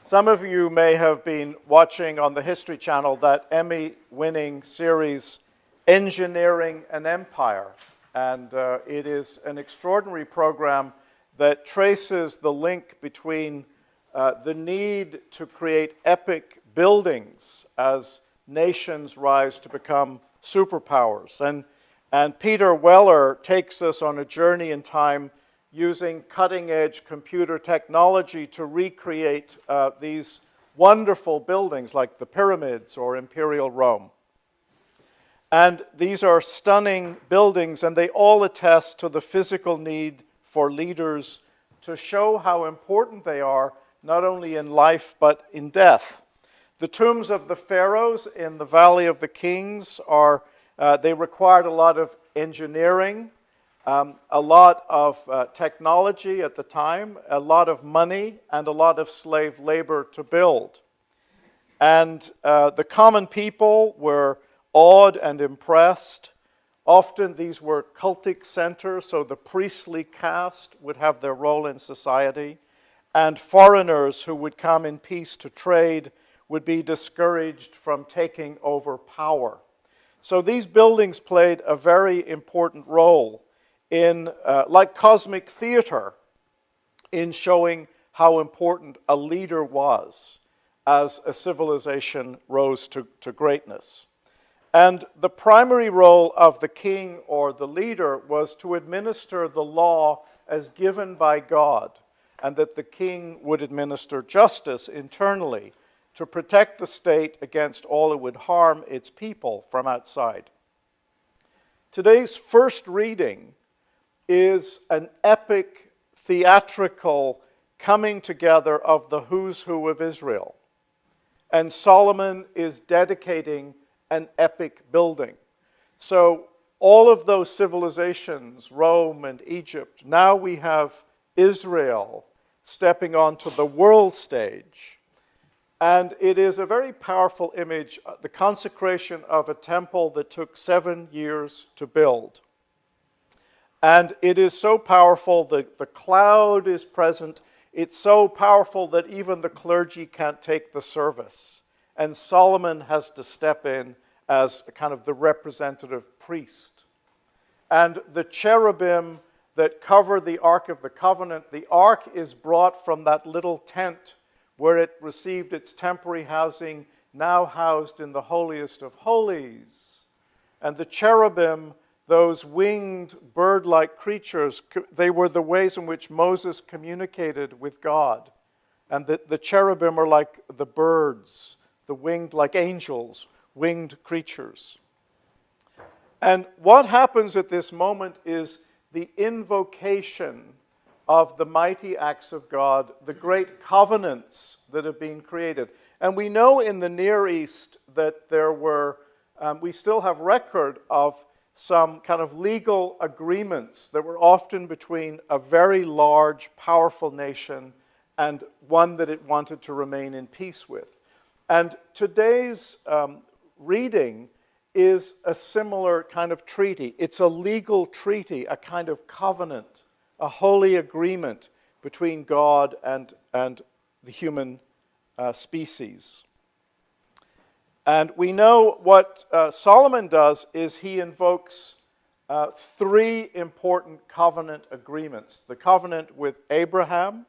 Some of you may have been watching on the History Channel that Emmy-winning series, Engineering an Empire. And it is an extraordinary program that traces the link between the need to create epic buildings as nations rise to become superpowers. And Peter Weller takes us on a journey in time using cutting-edge computer technology to recreate these wonderful buildings like the pyramids or Imperial Rome. And these are stunning buildings, and they all attest to the physical need for leaders to show how important they are, not only in life but in death. The tombs of the pharaohs in the Valley of the Kings they required a lot of engineering, a lot of technology at the time, a lot of money, and a lot of slave labor to build. And the common people were awed and impressed. Often these were cultic centers, so the priestly caste would have their role in society, and foreigners who would come in peace to trade would be discouraged from taking over power. So these buildings played a very important role in, like cosmic theater, in showing how important a leader was as a civilization rose to greatness. And the primary role of the king or the leader was to administer the law as given by God, and that the king would administer justice internally to protect the state against all that would harm its people from outside. Today's first reading is an epic theatrical coming together of the who's who of Israel. And Solomon is dedicating an epic building. So all of those civilizations, Rome and Egypt, now we have Israel stepping onto the world stage. And it is a very powerful image, the consecration of a temple that took 7 years to build. And it is so powerful that the cloud is present. It's so powerful that even the clergy can't take the service. And Solomon has to step in as a kind of the representative priest. And the cherubim that cover the Ark of the Covenant, the Ark is brought from that little tent where it received its temporary housing, now housed in the holiest of holies. And the cherubim, those winged bird-like creatures, they were the ways in which Moses communicated with God. And the cherubim are like the birds, the winged, like angels, winged creatures. And what happens at this moment is the invocation of the mighty acts of God, the great covenants that have been created. And we know in the Near East that there were, we still have record of some kind of legal agreements that were often between a very large, powerful nation and one that it wanted to remain in peace with. And today's reading is a similar kind of treaty. It's a legal treaty, a kind of covenant, a holy agreement between God and the human species. And we know what Solomon does is he invokes 3 important covenant agreements. The covenant with Abraham,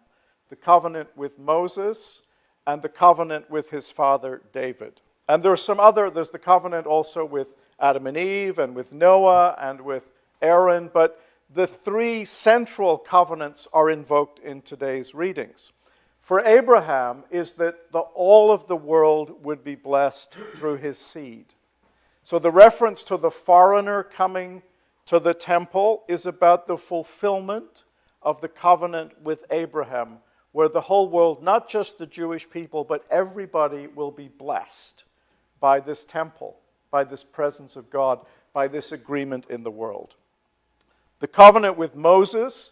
the covenant with Moses, and the covenant with his father David. And there's the covenant also with Adam and Eve, and with Noah, and with Aaron, but the 3 central covenants are invoked in today's readings. For Abraham is that all of the world would be blessed through his seed. So the reference to the foreigner coming to the temple is about the fulfillment of the covenant with Abraham, where the whole world, not just the Jewish people, but everybody will be blessed by this temple, by this presence of God, by this agreement in the world. The covenant with Moses,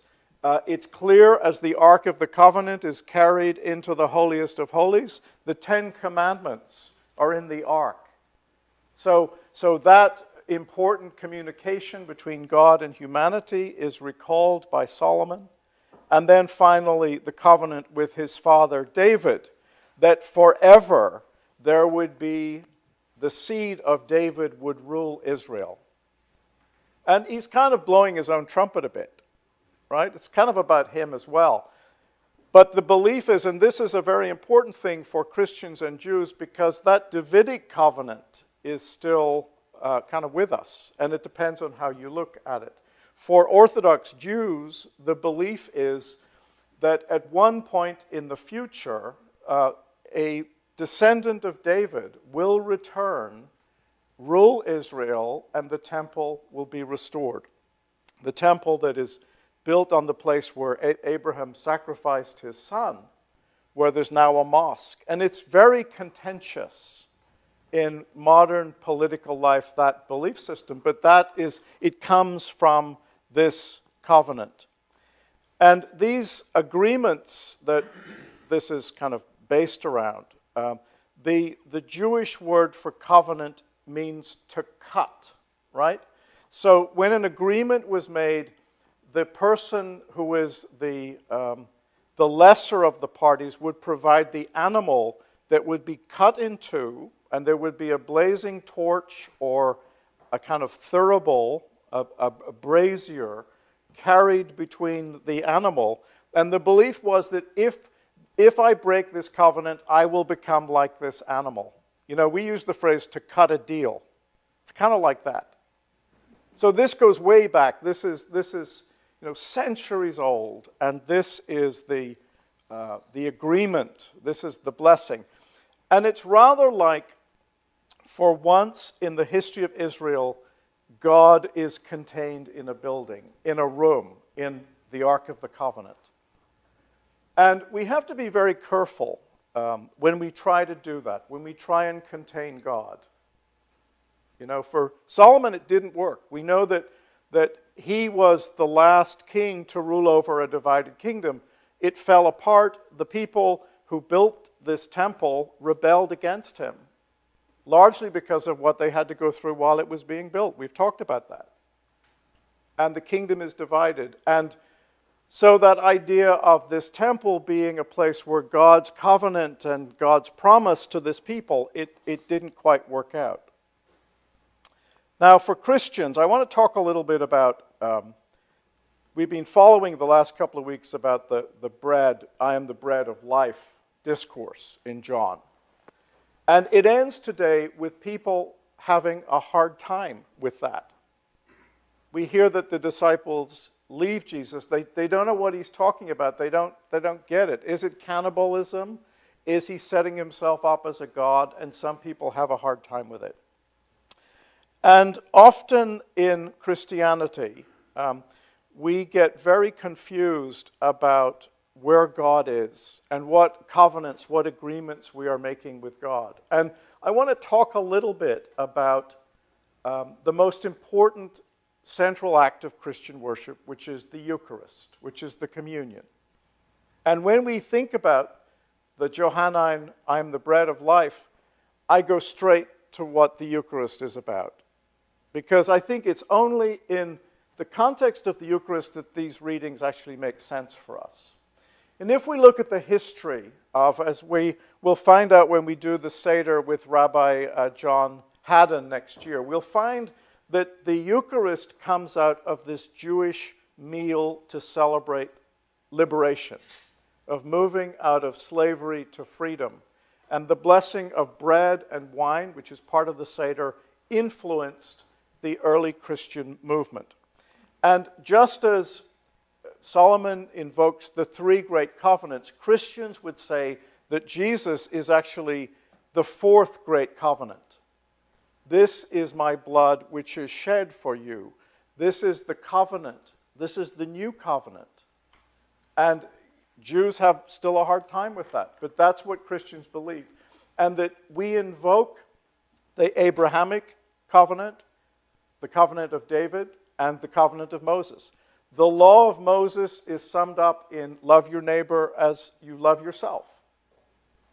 it's clear as the Ark of the Covenant is carried into the holiest of holies, the 10 Commandments are in the Ark. So that important communication between God and humanity is recalled by Solomon. And then finally, the covenant with his father David. that forever there would be the seed of David would rule Israel. And he's kind of blowing his own trumpet a bit, right? It's kind of about him as well. But the belief is, and this is a very important thing for Christians and Jews, because that Davidic covenant is still kind of with us, and it depends on how you look at it. For Orthodox Jews, the belief is that at one point in the future, a descendant of David will return, rule Israel, and the temple will be restored. The temple that is built on the place where Abraham sacrificed his son, where there's now a mosque. And it's very contentious in modern political life, that belief system, but it comes from this covenant. And these agreements that this is kind of based around, the Jewish word for covenant means to cut, right? So when an agreement was made, the person who is the lesser of the parties would provide the animal that would be cut in two, and there would be a blazing torch or a kind of thurible, a brazier, carried between the animal. And the belief was that if I break this covenant, I will become like this animal. You know, we use the phrase to cut a deal. It's kind of like that. So this goes way back. This is centuries old, and this is the agreement. This is the blessing. And it's rather like, for once in the history of Israel, God is contained in a building, in a room, in the Ark of the Covenant. And we have to be very careful when we try to do that, when we try and contain God. You know, for Solomon it didn't work. We know that he was the last king to rule over a divided kingdom. It fell apart. The people who built this temple rebelled against him, largely because of what they had to go through while it was being built. We've talked about that. And the kingdom is divided. And so that idea of this temple being a place where God's covenant and God's promise to this people, it didn't quite work out. Now, for Christians, I want to talk a little bit about, we've been following the last couple of weeks about the bread, I am the bread of life discourse in John. And it ends today with people having a hard time with that. We hear that the disciples leave Jesus. They don't know what he's talking about. They don't get it. Is it cannibalism? Is he setting himself up as a god? And some people have a hard time with it. And often in Christianity, we get very confused about where God is and what covenants, what agreements we are making with God. And I want to talk a little bit about the most important central act of Christian worship, which is the Eucharist, which is the communion. And when we think about the Johannine, I am the bread of life, I go straight to what the Eucharist is about. Because I think it's only in the context of the Eucharist that these readings actually make sense for us. And if we look at the history of, as we will find out when we do the Seder with Rabbi John Haddon next year, we'll find that the Eucharist comes out of this Jewish meal to celebrate liberation, of moving out of slavery to freedom. And the blessing of bread and wine, which is part of the Seder, influenced the early Christian movement. And just as Solomon invokes the three great covenants, Christians would say that Jesus is actually the fourth great covenant. This is my blood which is shed for you. This is the covenant. This is the new covenant. And Jews have still a hard time with that, but that's what Christians believe. And that we invoke the Abrahamic covenant, the covenant of David, and the covenant of Moses. The law of Moses is summed up in love your neighbor as you love yourself.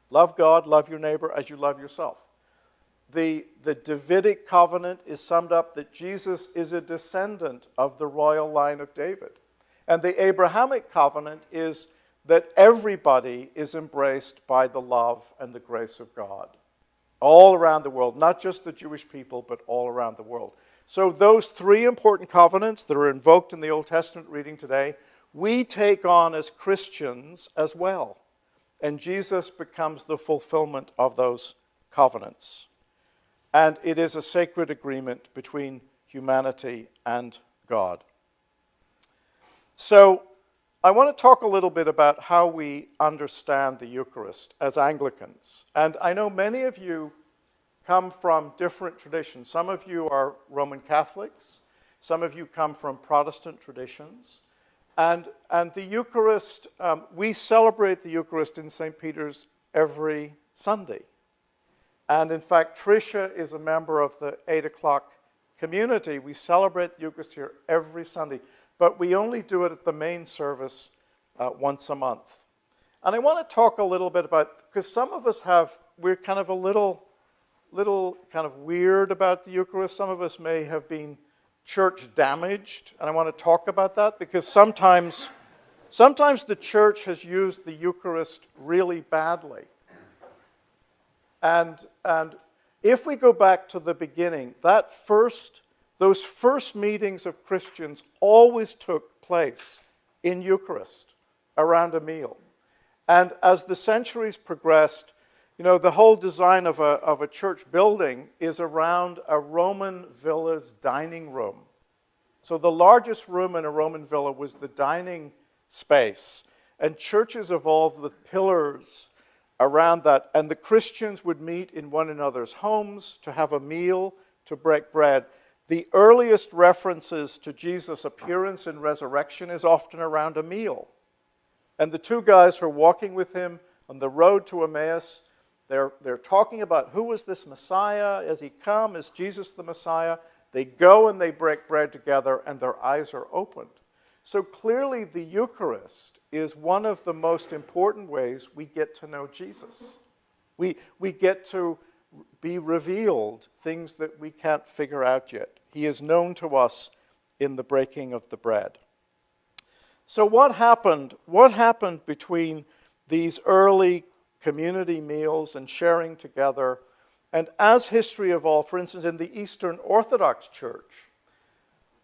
Love God, love your neighbor as you love yourself. The Davidic covenant is summed up that Jesus is a descendant of the royal line of David. And the Abrahamic covenant is that everybody is embraced by the love and the grace of God. All around the world, not just the Jewish people, but all around the world. So those three important covenants that are invoked in the Old Testament reading today, we take on as Christians as well. And Jesus becomes the fulfillment of those covenants. And it is a sacred agreement between humanity and God. So I want to talk a little bit about how we understand the Eucharist as Anglicans. And I know many of you come from different traditions. Some of you are Roman Catholics. Some of you come from Protestant traditions. And the Eucharist, we celebrate the Eucharist in St. Peter's every Sunday. And in fact, Tricia is a member of the 8 o'clock community. We celebrate the Eucharist here every Sunday. But we only do it at the main service once a month. And I want to talk a little bit about, because some of us we're kind of a little kind of weird about the Eucharist. Some of us may have been church damaged, and I want to talk about that, because sometimes the church has used the Eucharist really badly. And if we go back to the beginning, those first meetings of Christians always took place in Eucharist, around a meal. And as the centuries progressed, the whole design of a church building is around a Roman villa's dining room. So the largest room in a Roman villa was the dining space. And churches evolved with pillars around that. And the Christians would meet in one another's homes to have a meal, to break bread. The earliest references to Jesus' appearance and resurrection is often around a meal. And the two guys who are walking with him on the road to Emmaus, they're talking about who is this Messiah? Has he come? Is Jesus the Messiah? They go and they break bread together, and their eyes are opened. So clearly the Eucharist is one of the most important ways we get to know Jesus. We get to be revealed things that we can't figure out yet. He is known to us in the breaking of the bread. So what happened between these early community meals and sharing together, and as history evolved, for instance, in the Eastern Orthodox Church,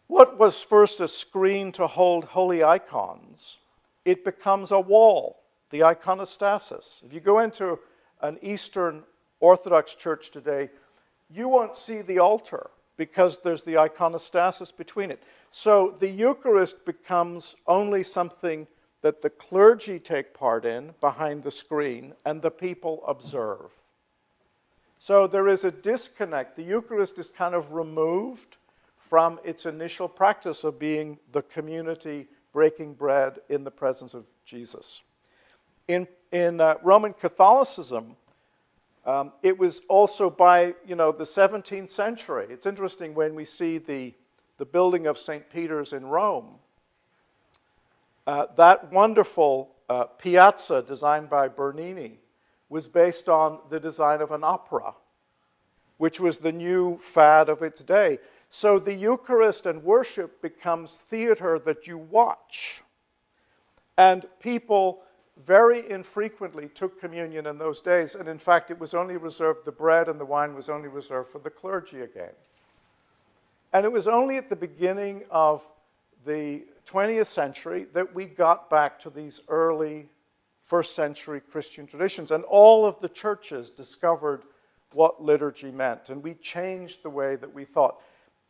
what was first a screen to hold holy icons, it becomes a wall, the iconostasis. If you go into an Eastern Orthodox church today, you won't see the altar because there's the iconostasis between it. So the Eucharist becomes only something that the clergy take part in behind the screen and the people observe. So there is a disconnect. The Eucharist is kind of removed from its initial practice of being the community breaking bread in the presence of Jesus. In Roman Catholicism, it was also by the 17th century. It's interesting when we see the building of St. Peter's in Rome. That wonderful piazza designed by Bernini was based on the design of an opera, which was the new fad of its day. So the Eucharist and worship becomes theater that you watch. And people very infrequently took communion in those days. And in fact, it was only reserved, the bread and the wine was only reserved for the clergy again. And it was only at the beginning of the 20th century that we got back to these early first century Christian traditions. And all of the churches discovered what liturgy meant. And we changed the way that we thought.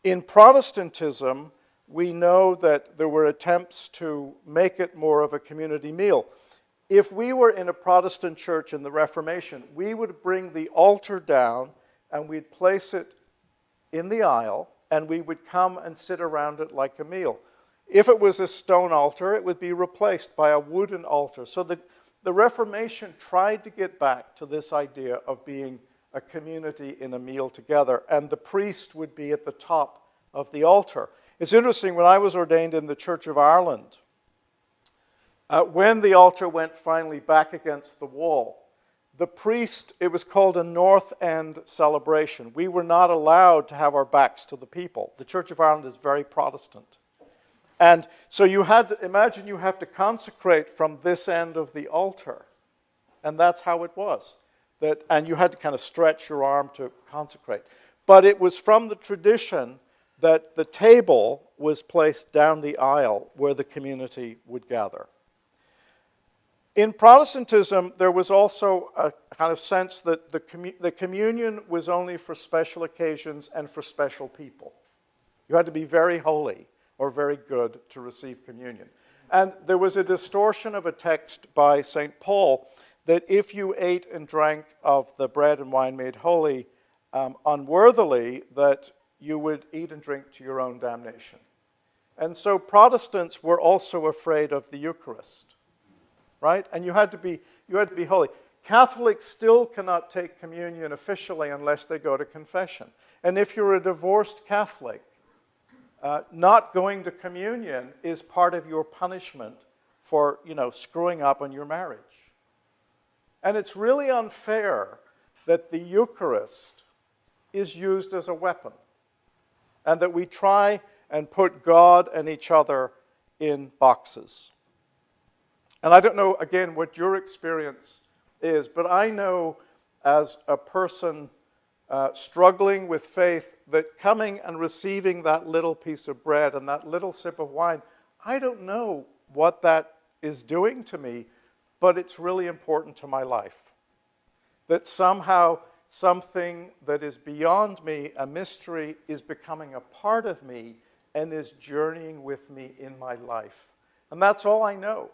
In Protestantism, we know that there were attempts to make it more of a community meal. If we were in a Protestant church in the Reformation, we would bring the altar down and we'd place it in the aisle and we would come and sit around it like a meal. If it was a stone altar, it would be replaced by a wooden altar. So the Reformation tried to get back to this idea of being a community in a meal together, and the priest would be at the top of the altar. It's interesting, when I was ordained in the Church of Ireland, when the altar went finally back against the wall, the priest, it was called a North End celebration. We were not allowed to have our backs to the people. The Church of Ireland is very Protestant. And so imagine you have to consecrate from this end of the altar. And that's how it was. And you had to kind of stretch your arm to consecrate. But it was from the tradition that the table was placed down the aisle where the community would gather. In Protestantism, there was also a kind of sense that the communion was only for special occasions and for special people. You had to be very holy or very good to receive communion. And there was a distortion of a text by St. Paul that if you ate and drank of the bread and wine made holy unworthily, that you would eat and drink to your own damnation. And so Protestants were also afraid of the Eucharist, right? And you had to be holy. Catholics still cannot take communion officially unless they go to confession. And if you're a divorced Catholic, not going to communion is part of your punishment for, screwing up on your marriage. And it's really unfair that the Eucharist is used as a weapon, and that we try and put God and each other in boxes. And I don't know, again, what your experience is, but I know as a person struggling with faith that coming and receiving that little piece of bread and that little sip of wine, I don't know what that is doing to me, but it's really important to my life. That somehow something that is beyond me, a mystery, is becoming a part of me and is journeying with me in my life. And that's all I know.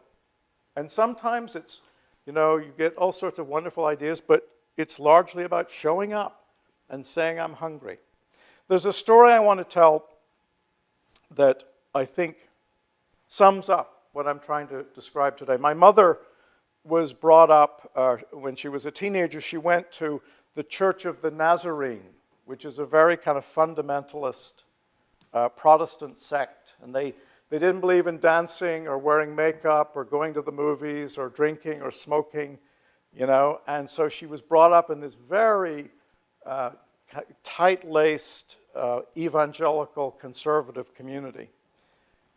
And sometimes it's, you get all sorts of wonderful ideas, but it's largely about showing up and saying, I'm hungry. There's a story I want to tell that I think sums up what I'm trying to describe today. My mother was brought up, when she was a teenager, she went to the Church of the Nazarene, which is a very kind of fundamentalist Protestant sect. And they didn't believe in dancing or wearing makeup or going to the movies or drinking or smoking, And so she was brought up in this very tight-laced, evangelical, conservative community.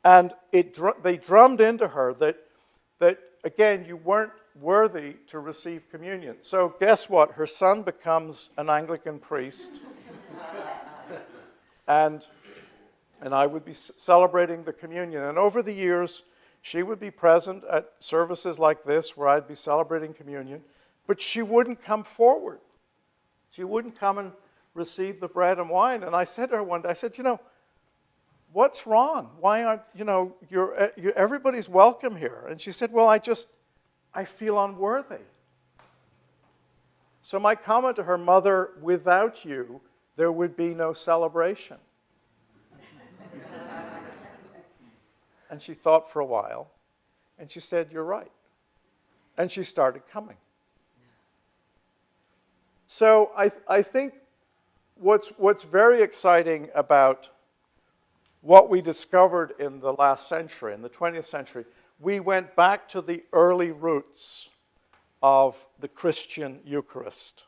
And they drummed into her that, again, you weren't worthy to receive communion. So guess what? Her son becomes an Anglican priest. and I would be celebrating the communion. And over the years, she would be present at services like this where I'd be celebrating communion, but she wouldn't come forward. She wouldn't come and receive the bread and wine. And I said to her one day, I said, what's wrong? Why aren't, everybody's welcome here. And she said, well, I feel unworthy. So my comment to her, mother, without you, there would be no celebration. And she thought for a while, and she said, you're right. And she started coming. So I think what's very exciting about what we discovered in the last century, in the 20th century, we went back to the early roots of the Christian Eucharist.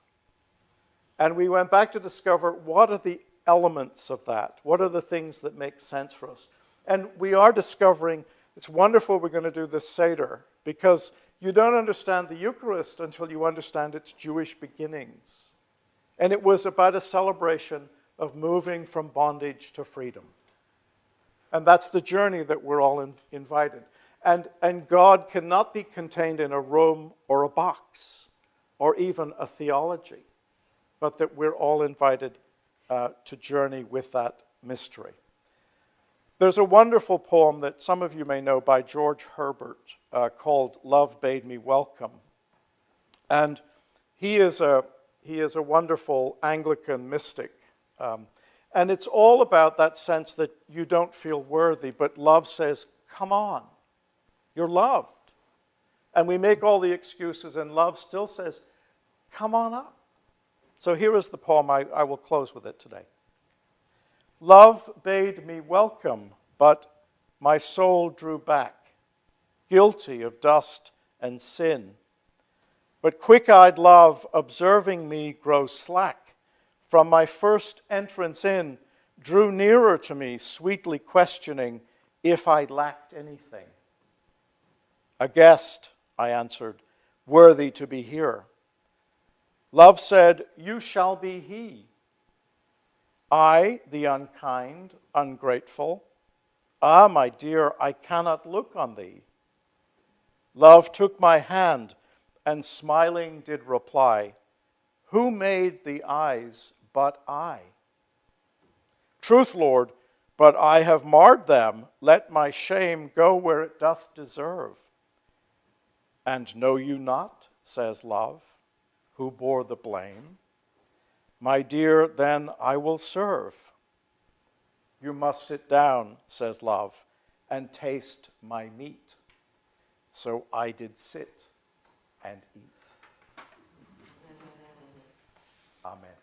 And we went back to discover what are the elements of that? What are the things that make sense for us? And we are discovering, it's wonderful we're going to do this Seder, because you don't understand the Eucharist until you understand its Jewish beginnings. And it was about a celebration of moving from bondage to freedom. And that's the journey that we're all invited. And God cannot be contained in a room or a box or even a theology, but that we're all invited to journey with that mystery. There's a wonderful poem that some of you may know by George Herbert called Love Bade Me Welcome. And he is a wonderful Anglican mystic. And it's all about that sense that you don't feel worthy, but love says, come on, you're loved. And we make all the excuses, and love still says, come on up. So here is the poem. I will close with it today. Love bade me welcome, but my soul drew back, guilty of dust and sin. But quick-eyed love, observing me grow slack, from my first entrance in, drew nearer to me, sweetly questioning, if I lacked anything. A guest, I answered, worthy to be here. Love said, you shall be he. I, the unkind, ungrateful, ah, my dear, I cannot look on thee. Love took my hand and smiling did reply, who made the eyes but I? Truth, Lord, but I have marred them. Let my shame go where it doth deserve. And know you not, says love, who bore the blame? My dear, then I will serve. You must sit down, says love, and taste my meat. So I did sit and eat. Amen.